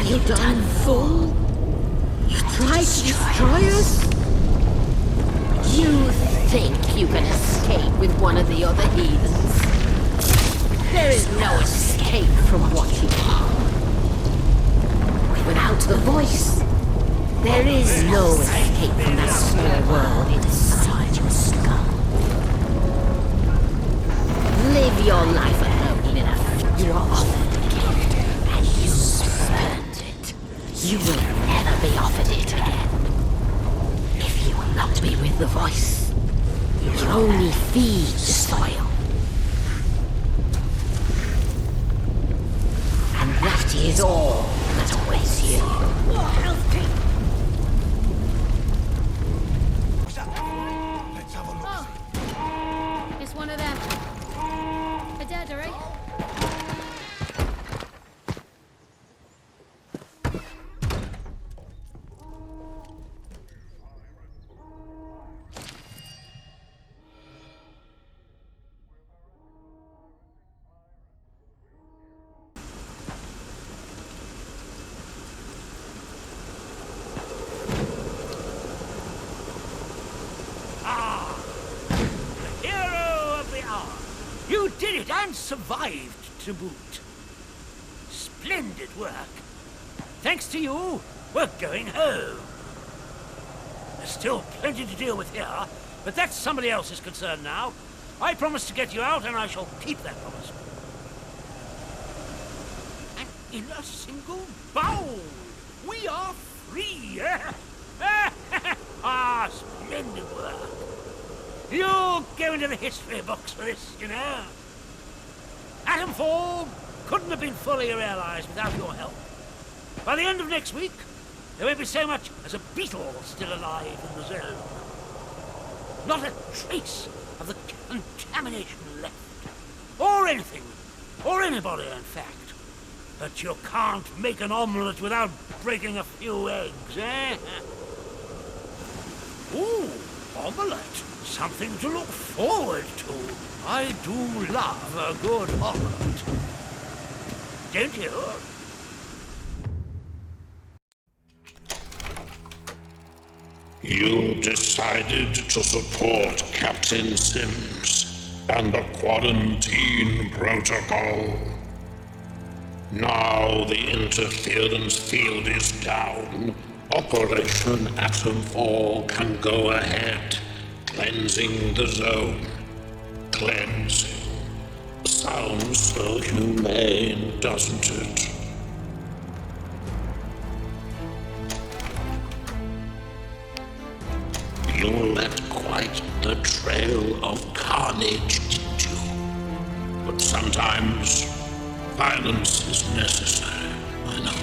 you done, fool? You tried to destroy us? You think you can escape with one of the other heathens? There is no escape from what you are. Without the voice, there is no escape from that small world inside your skull. Live your life alone, Minna. You are offered a gift, and you spurned it. You will never be offered it again. If you will not be with the voice, you will only feed the soil. And that is all that awaits you. Oh, it's one of them. They're dead, are they? You did it and survived to boot. Splendid work. Thanks to you, we're going home. There's still plenty to deal with here, but that's somebody else's concern now. I promised to get you out, and I shall keep that promise. And in a single bound, we are free. Ah, splendid work. You'll go into the history books for this, you know. Atomfall couldn't have been fully realized without your help. By the end of next week, there won't be so much as a beetle still alive in the zone. Not a trace of the contamination left. Or anything. Or anybody, in fact. But you can't make an omelette without breaking a few eggs, eh? Ooh, omelette. Something to look forward to. I do love a good omelette. Don't you? You decided to support Kapitan Sims and the quarantine protocol. Now the interference field is down. Operation Atomfall can go ahead. Cleansing the zone. Cleansing. Sounds so humane, doesn't it? You let quite the trail of carnage get you. But sometimes violence is necessary, I know.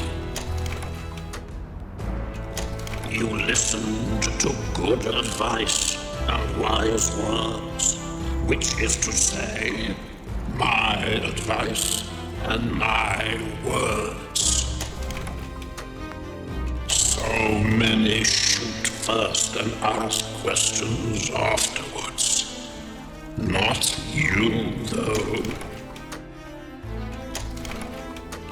You listened to good advice and wise words, which is to say, my advice and my words. So many shoot first and ask questions afterwards. Not you, though.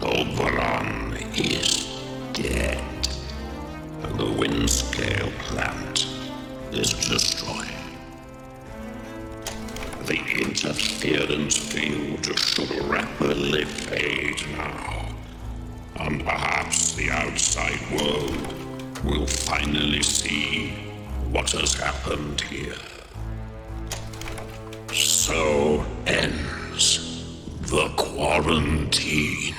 Oberon is dead, and the Windscale plant is destroyed. The interference field should rapidly fade now, and perhaps the outside world will finally see what has happened here. So ends the quarantine.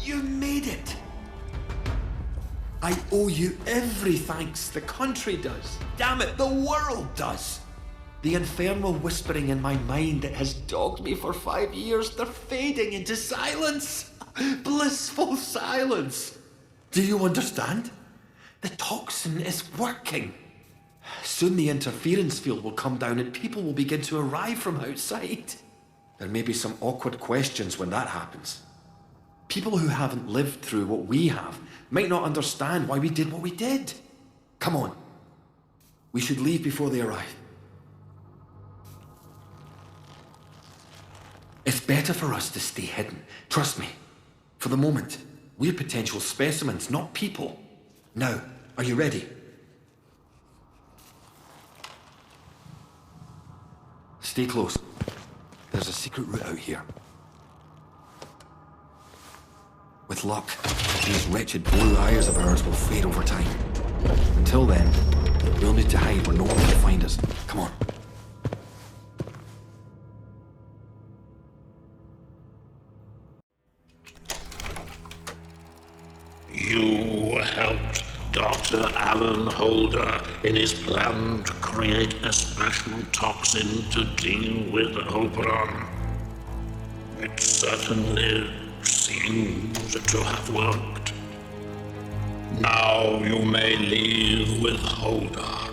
You made it! I owe you every thanks the country does. Damn it, the world does! The infernal whispering in my mind that has dogged me for 5 years, they're fading into silence! Blissful silence! Do you understand? The toxin is working. Soon the interference field will come down and people will begin to arrive from outside. There may be some awkward questions when that happens. People who haven't lived through what we have might not understand why we did what we did. Come on. We should leave before they arrive. It's better for us to stay hidden. Trust me. For the moment, we're potential specimens, not people. Now, are you ready? Stay close. There's a secret route out here. With luck, these wretched blue eyes of ours will fade over time. Until then, we'll need to hide where no one can find us. Come on. You helped Dr. Alan Holder in his plan to create a special toxin to deal with Oberon. It certainly seems to have worked. Now you may leave with Holder,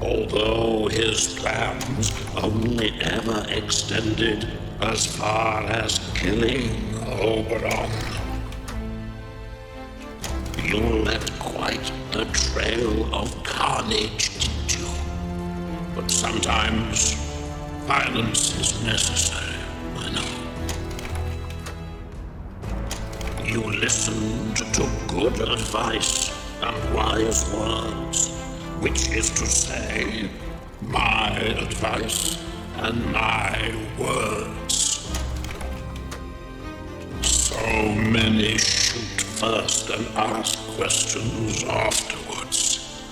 although his plans only ever extended as far as killing Oberon. You left quite a trail of carnage, didn't you? But sometimes violence is necessary, I know. You listened to good advice and wise words, which is to say, my advice and my words. So many shoot first and ask questions afterwards.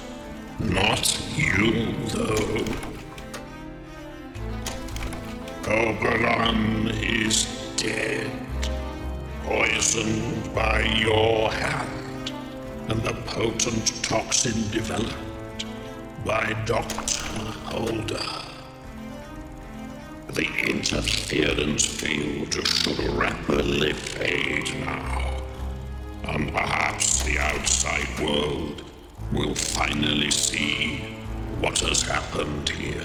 Not you, though. Oberon is dead, poisoned by your hand, and the potent toxin developed by Dr. Holder. The interference field should rapidly fade now. And perhaps the outside world will finally see what has happened here.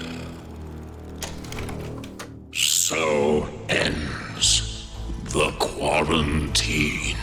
So ends the quarantine.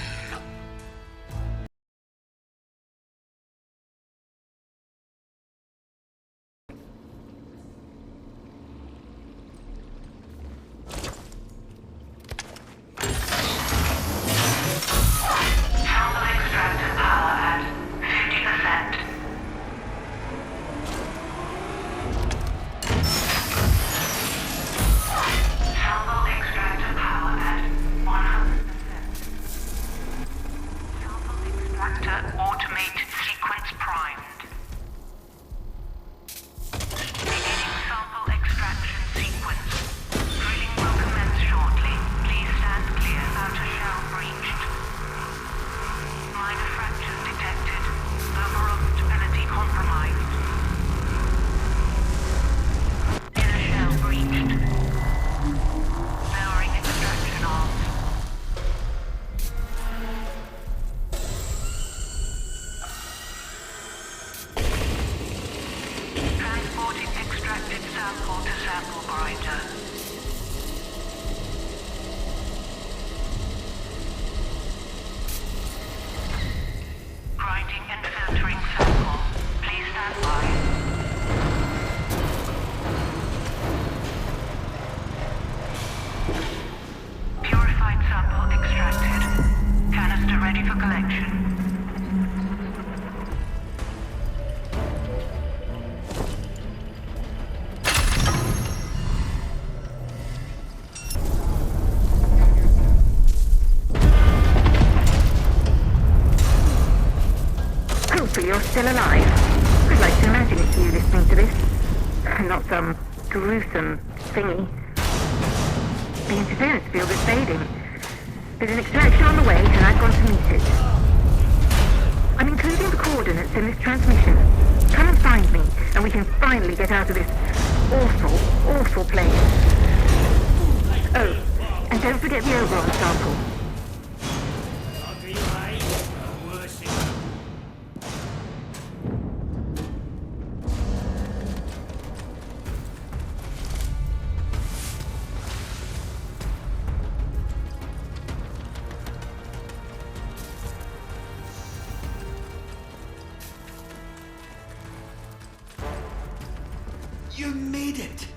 You're still alive. I'd like to imagine it's you listening to this, not some gruesome thingy. The interference field is fading. There's an extraction on the way, and I've gone to meet it. I'm including the coordinates in this transmission. Come and find me, and we can finally get out of this awful, awful place. Oh, and don't forget the Oberon sample. You made it!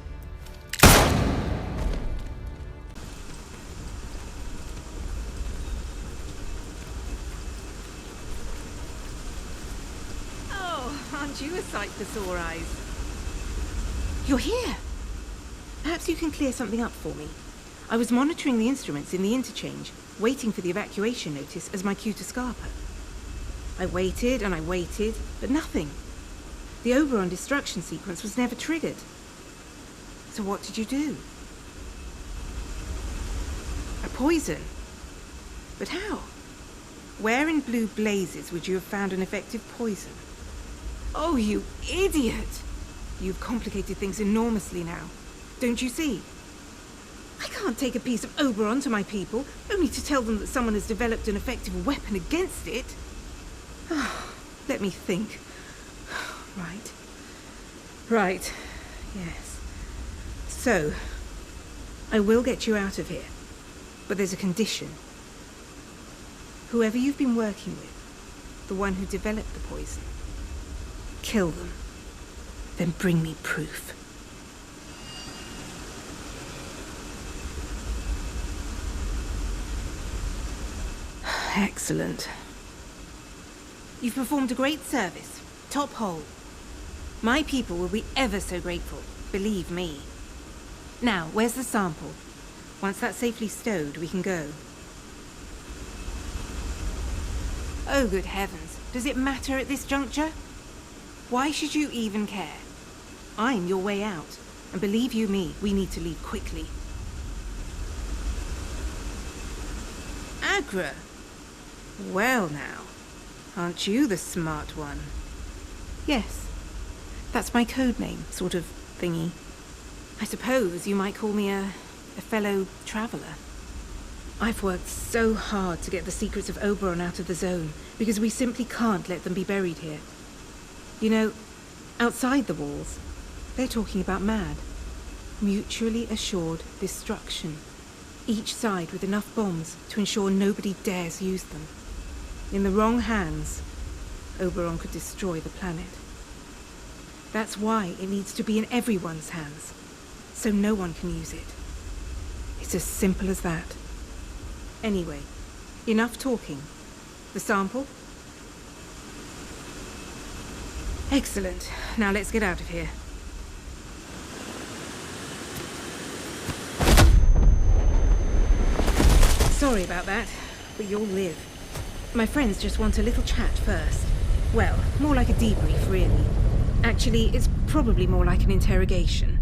Oh, aren't you a sight for sore eyes? You're here! Perhaps you can clear something up for me. I was monitoring the instruments in the interchange, waiting for the evacuation notice as my cue to scarper. I waited and I waited, but nothing. The Oberon destruction sequence was never triggered. So what did you do? A poison? But how? Where in blue blazes would you have found an effective poison? Oh, you idiot! You've complicated things enormously now. Don't you see? I can't take a piece of Oberon to my people, only to tell them that someone has developed an effective weapon against it. Let me think. Right. Yes. So, I will get you out of here. But there's a condition. Whoever you've been working with, the one who developed the poison, kill them. Then bring me proof. Excellent. You've performed a great service. Top hole. My people will be ever so grateful, believe me. Now, where's the sample? Once that's safely stowed, we can go. Oh, good heavens. Does it matter at this juncture? Why should you even care? I'm your way out. And believe you me, we need to leave quickly. Agra. Well now, aren't you the smart one? Yes. That's my code name, sort of thingy. I suppose you might call me a fellow traveller. I've worked so hard to get the secrets of Oberon out of the zone, because we simply can't let them be buried here. You know, outside the walls, they're talking about MAD. Mutually assured destruction. Each side with enough bombs to ensure nobody dares use them. In the wrong hands, Oberon could destroy the planet. That's why it needs to be in everyone's hands, so no one can use it. It's as simple as that. Anyway, enough talking. The sample? Excellent. Now let's get out of here. Sorry about that, but you'll live. My friends just want a little chat first. Well, more like a debrief, really. Actually, it's probably more like an interrogation.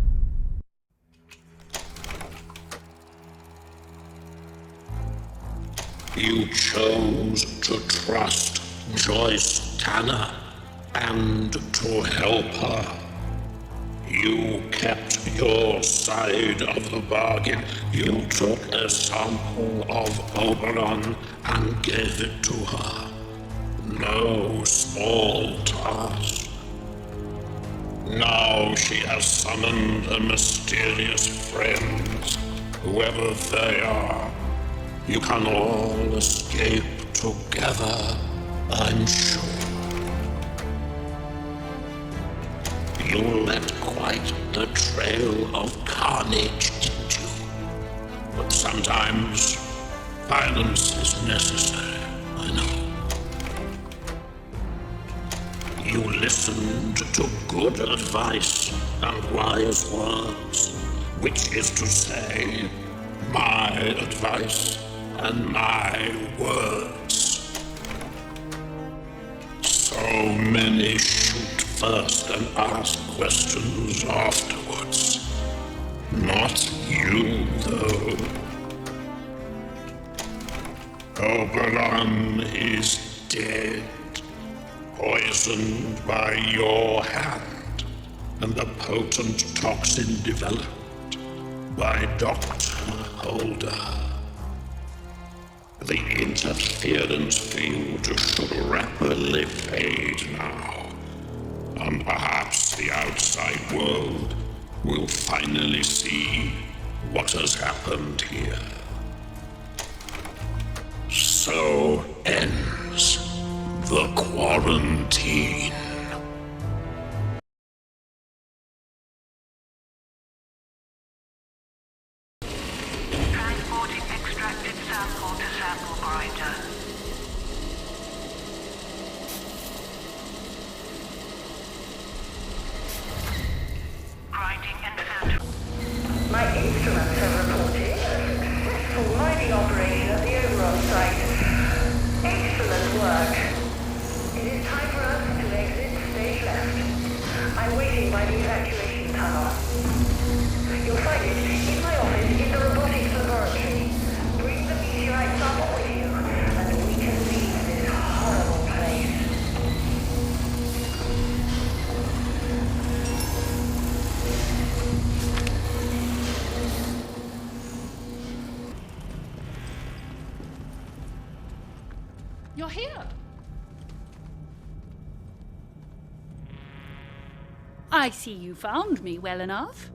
You chose to trust Joyce Tanner and to help her. You kept your side of the bargain. You took a sample of Oberon and gave it to her. No small task. Now she has summoned a mysterious friend, whoever they are. You can all escape together, I'm sure. You led quite the trail of carnage, didn't you? But sometimes violence is necessary, I know. You listened to good advice and wise words, which is to say, my advice and my words. So many shoot first and ask questions afterwards. Not you, though. one is dead, poisoned by your hand, and the potent toxin developed by Dr. Holder. The interference field should rapidly fade now, and perhaps the outside world will finally see what has happened here. So ends the quarantine. Transporting extracted sample to sample grinder. Grinding and filtering. My instruments have reported a successful mining operation at the overall site. Excellent work. It is time for us to exit stage left. I'm waiting by the evacuation tunnel. You'll find it in my office in the robotics laboratory. Bring the meteorite sample with you, and we can leave this horrible place. You're here. I see you found me well enough.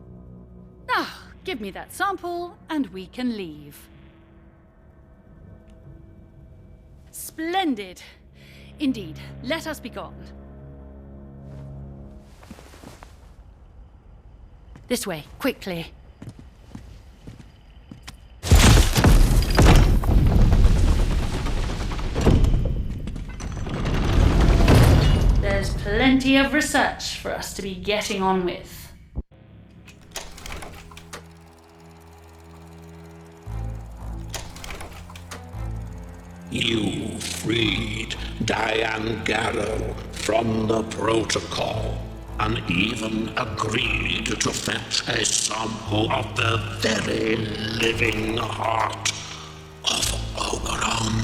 Now, give me that sample and we can leave. Splendid. Indeed, let us be gone. This way, quickly. There's plenty of research for us to be getting on with. You freed Diane Garrow from the protocol and even agreed to fetch a sample of the very living heart of Oberon.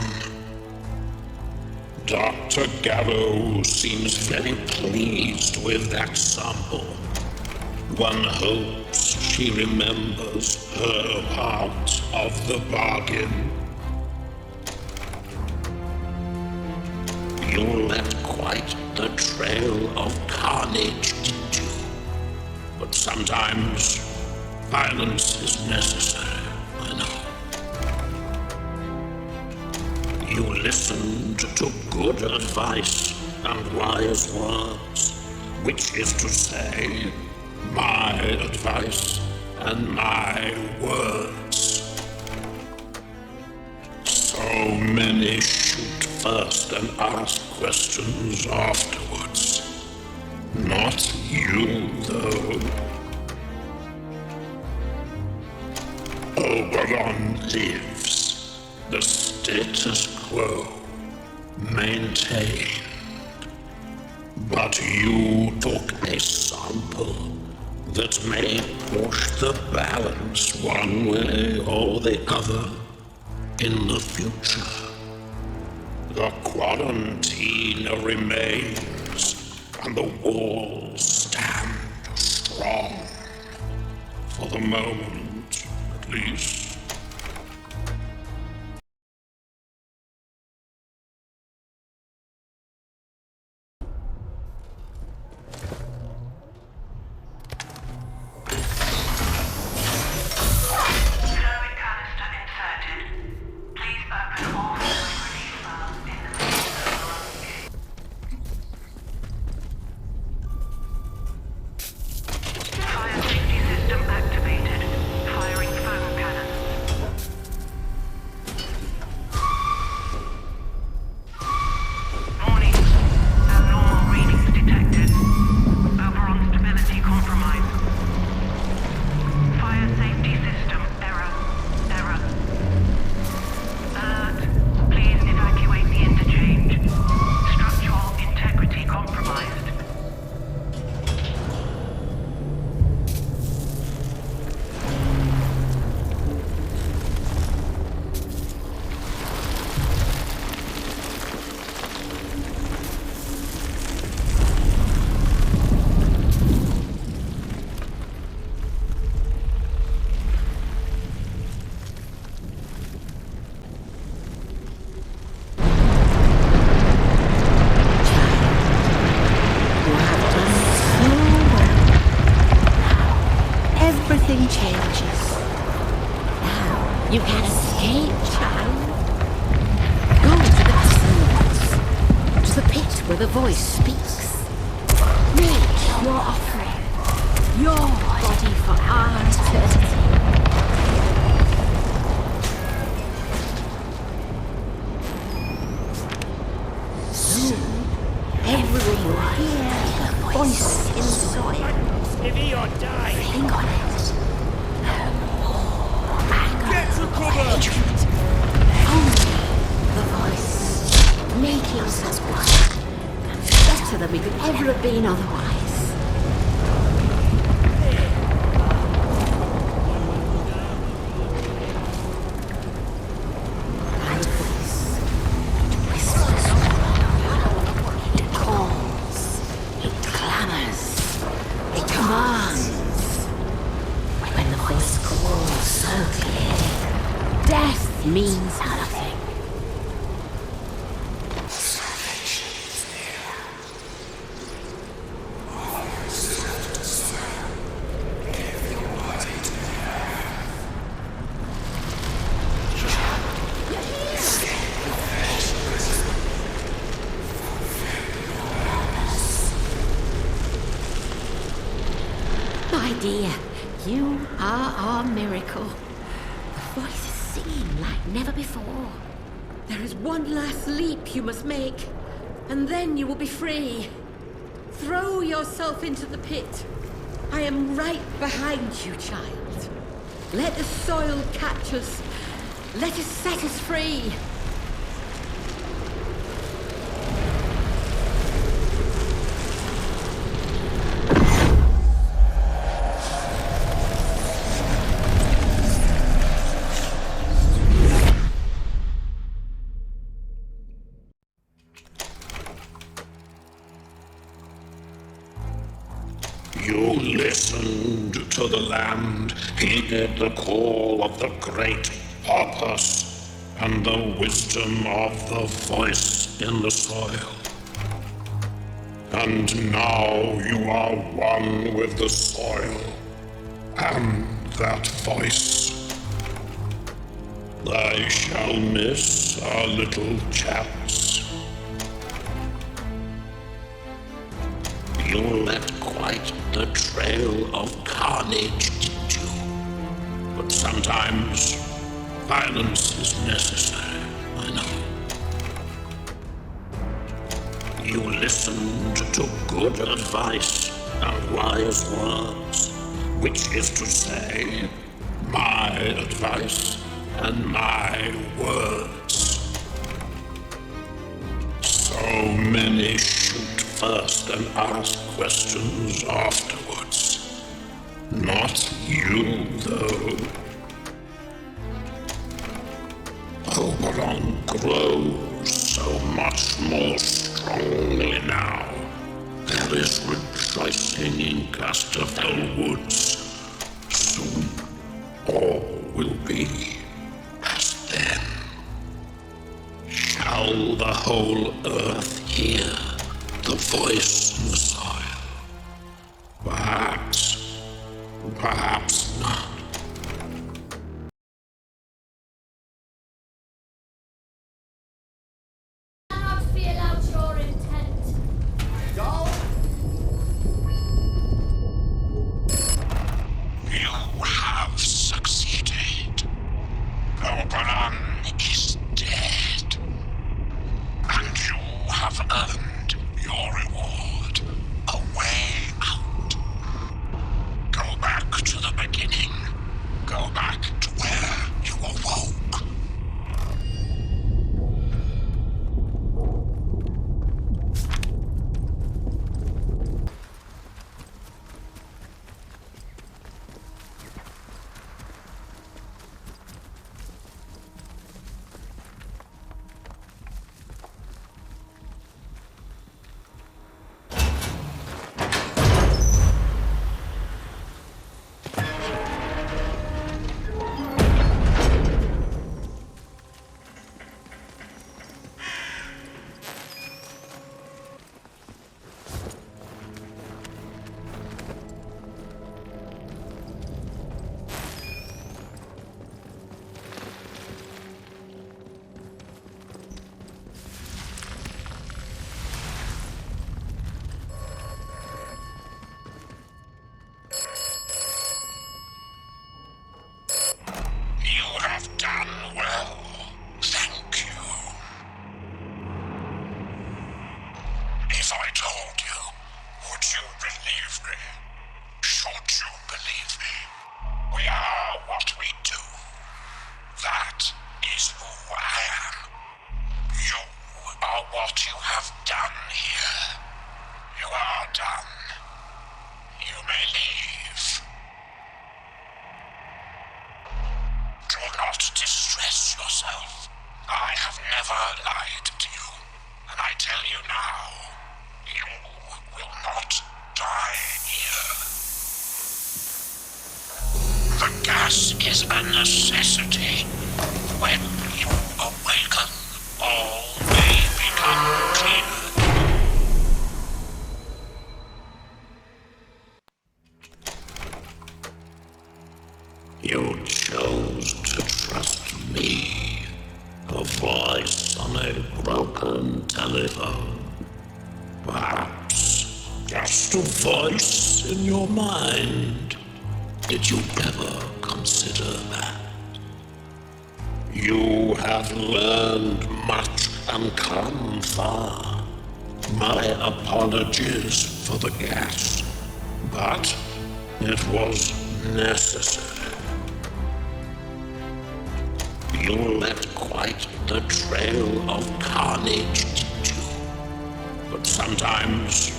Dr. Garrow seems very pleased with that sample. One hopes she remembers her part of the bargain. You left quite the trail of carnage, didn't you? But sometimes violence is necessary, I know. You listened to good advice and wise words, which is to say, my advice and my words. So many shoot first and ask questions afterwards. Not you, though. Oberon lives. The status quo maintained. But you took a sample that may push the balance one way or the other in the future. The quarantine remains, and the walls stand strong. For the moment, at least. Fluid canister inserted. Please open all fluid release valves in the Fire safety system activated. Firing foam cannon. everything changes. Now you can escape, child. Go to the cosmos, to the pit where the voice speaks. Make your offering, your body for our eternity. Soon, everyone will hear the voice in the soil. If he or die. Think on it. No more anger. Get to cover! Hatred. Only the voice. Make yourselves quiet. Better than we could ever have been otherwise. My voice. It whispers. It calls. It clamors. It commands. When the voice calls so clearly, death means nothing. My dear, you are our miracle. The voice is singing like never before. There is one last leap you must make, and then you will be free. Throw yourself into the pit. I am right behind you, child. Let the soil catch us. Let it set us free. You listened to the land, heeded the call of the great purpose, and the wisdom of the voice in the soil. And now you are one with the soil and that voice. I shall miss our little chats. You left quite the trail of carnage, didn't you? But sometimes violence is necessary, I know. You listened to good advice and wise words, which is to say, my advice and my words. So many shoot first and ask questions afterwards. Not you, though. Oberon grows so much more strongly now. There is rejoicing in Casterfell Woods. Soon all will be as then. Shall the whole earth hear the voice in the soil? Perhaps, perhaps not. Feel out your intent. You have succeeded. Oberon is dead. And you have earned your reward. A way out. Go back to the beginning not distress yourself. I have never lied to you, and I tell you now, you will not die here. The gas is a necessity. When you awaken, all may become clear. You chose to trust me, a voice on a broken telephone. Perhaps just a voice in your mind. Did you ever consider that? You have learned much and come far. My apologies for the gas, but it was necessary. You left quite the trail of carnage, didn't you? But sometimes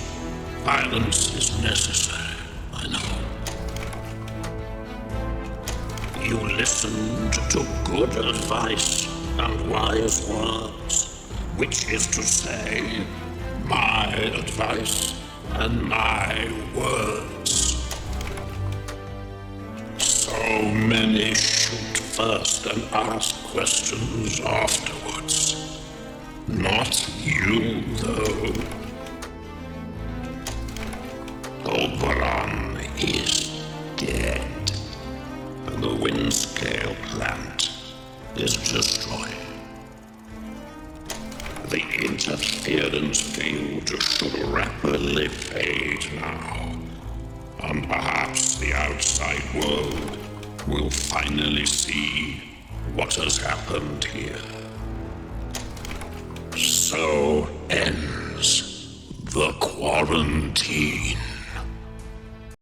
violence is necessary, I know. You listened to good advice and wise words, which is to say, my advice and my words. So many shoot first and ask questions afterwards. Not you, though. Oberon is dead, and the Windscale plant is destroyed. The interference field should rapidly fade now, and perhaps the outside world will finally see what has happened here. So ends the quarantine.